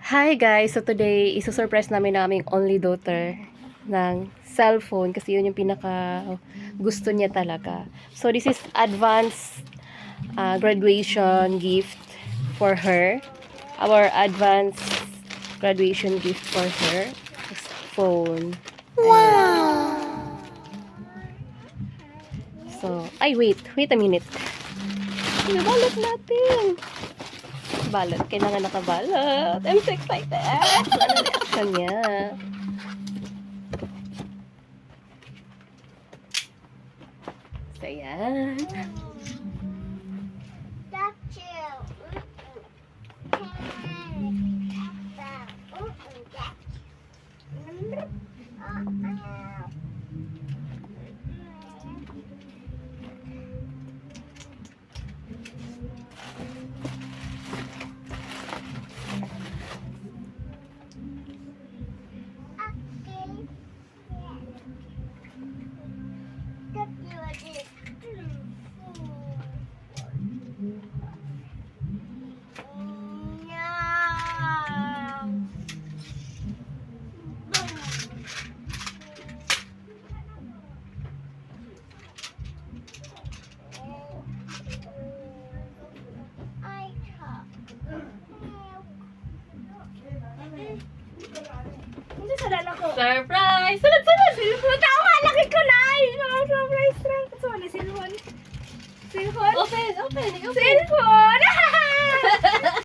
Hi guys! So today, isusurprise namin naming only daughter ng cellphone kasi yun yung pinaka gusto niya talaga. So this is advance graduation gift for her. Our advance graduation gift for her is phone. Wow! So, wait a minute. Ibalot natin. Balot. Kailangan nakabalot. I'm so excited. Ano reaction niya? So, yan. Surprise! Sunod! Silhon! Tama! Laki ko na! Surprise lang! Kasi wala silhon. Silhon? Open! Silhon!